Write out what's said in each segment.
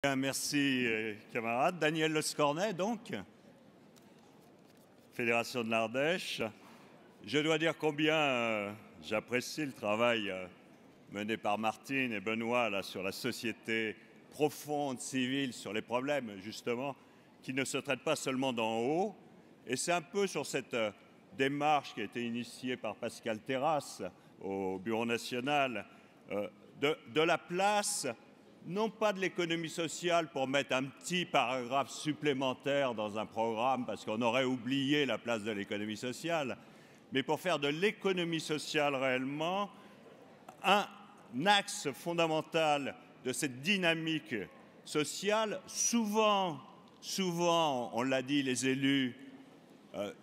Bien, merci, camarade. Daniel Lescornet, donc, Fédération de l'Ardèche. Je dois dire combien j'apprécie le travail mené par Martine et Benoît là, sur la société profonde, civile, sur les problèmes, justement, qui ne se traitent pas seulement d'en haut. Et c'est un peu sur cette démarche qui a été initiée par Pascal Terrasse au Bureau national de la place, non pas de l'économie sociale pour mettre un petit paragraphe supplémentaire dans un programme parce qu'on aurait oublié la place de l'économie sociale, mais pour faire de l'économie sociale réellement un axe fondamental de cette dynamique sociale. Souvent, on l'a dit, les élus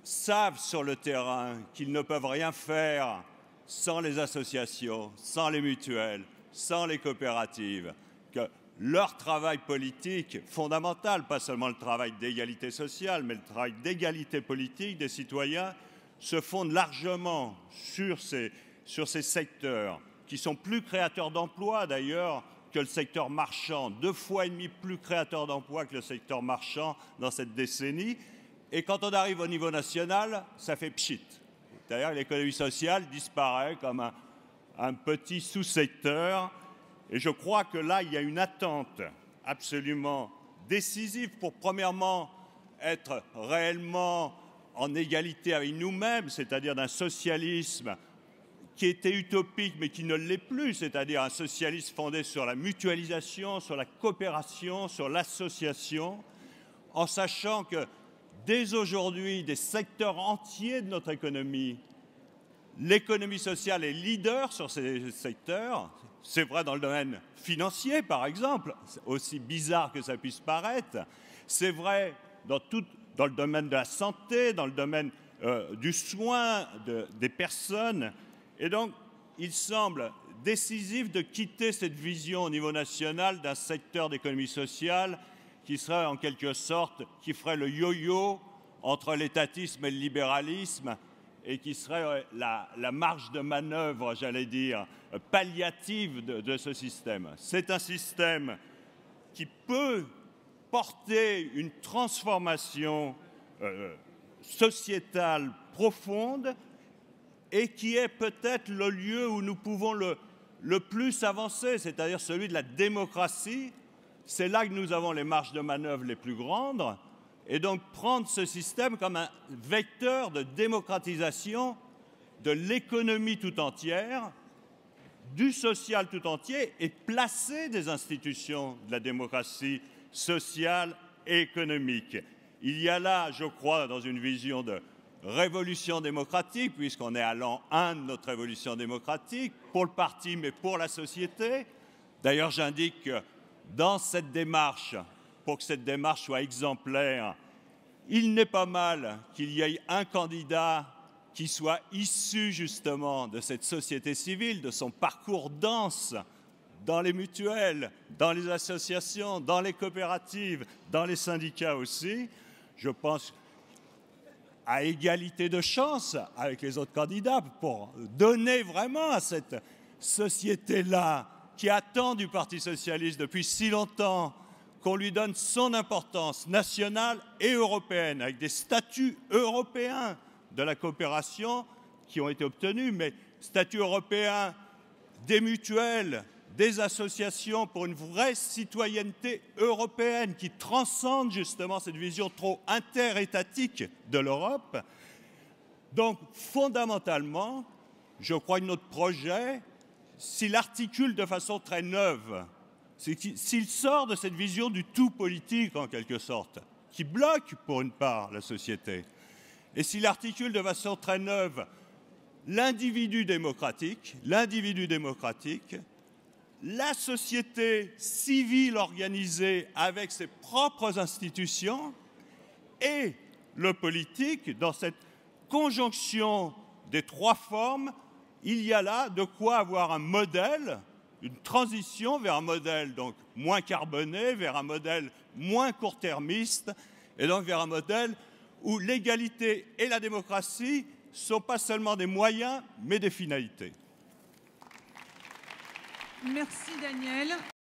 savent sur le terrain qu'ils ne peuvent rien faire sans les associations, sans les mutuelles, sans les coopératives, que leur travail politique fondamental, pas seulement le travail d'égalité sociale, mais le travail d'égalité politique des citoyens, se fonde largement sur ces secteurs qui sont plus créateurs d'emplois d'ailleurs que le secteur marchand, 2,5 fois plus créateurs d'emplois que le secteur marchand dans cette décennie. Et quand on arrive au niveau national, ça fait pchit. D'ailleurs, l'économie sociale disparaît comme un petit sous-secteur. Et je crois que là, il y a une attente absolument décisive pour, premièrement, être réellement en égalité avec nous-mêmes, c'est-à-dire d'un socialisme qui était utopique mais qui ne l'est plus, c'est-à-dire un socialisme fondé sur la mutualisation, sur la coopération, sur l'association, en sachant que dès aujourd'hui, des secteurs entiers de notre économie, l'économie sociale est leader sur ces secteurs. C'est vrai dans le domaine financier, par exemple, aussi bizarre que ça puisse paraître. C'est vrai dans le domaine de la santé, dans le domaine du soin des personnes. Et donc, il semble décisif de quitter cette vision au niveau national d'un secteur d'économie sociale qui serait en quelque sorte, qui ferait le yo-yo entre l'étatisme et le libéralisme et qui serait la marge de manœuvre, j'allais dire, palliative de ce système. C'est un système qui peut porter une transformation sociétale profonde et qui est peut-être le lieu où nous pouvons le plus avancer, c'est-à-dire celui de la démocratie. C'est là que nous avons les marges de manœuvre les plus grandes. Et donc prendre ce système comme un vecteur de démocratisation de l'économie tout entière, du social tout entier, et placer des institutions de la démocratie sociale et économique. Il y a là, je crois, dans une vision de révolution démocratique, puisqu'on est à l'an 1 de notre révolution démocratique, pour le parti, mais pour la société. D'ailleurs, j'indique que dans cette démarche, pour que cette démarche soit exemplaire, il n'est pas mal qu'il y ait un candidat qui soit issu justement de cette société civile, de son parcours dense dans les mutuelles, dans les associations, dans les coopératives, dans les syndicats aussi. Je pense à égalité de chance avec les autres candidats pour donner vraiment à cette société-là qui attend du Parti socialiste depuis si longtemps qu'on lui donne son importance nationale et européenne, avec des statuts européens de la coopération qui ont été obtenus, mais statut européen des mutuelles, des associations pour une vraie citoyenneté européenne qui transcende justement cette vision trop interétatique de l'Europe. Donc, fondamentalement, je crois que notre projet, s'il articule de façon très neuve, s'il sort de cette vision du tout politique, en quelque sorte, qui bloque pour une part la société, et s'il articule de façon très neuve l'individu démocratique, la société civile organisée avec ses propres institutions et le politique, dans cette conjonction des trois formes, il y a là de quoi avoir un modèle, une transition vers un modèle donc moins carboné, vers un modèle moins court-termiste, et donc vers un modèle où l'égalité et la démocratie ne sont pas seulement des moyens, mais des finalités. Merci Daniel.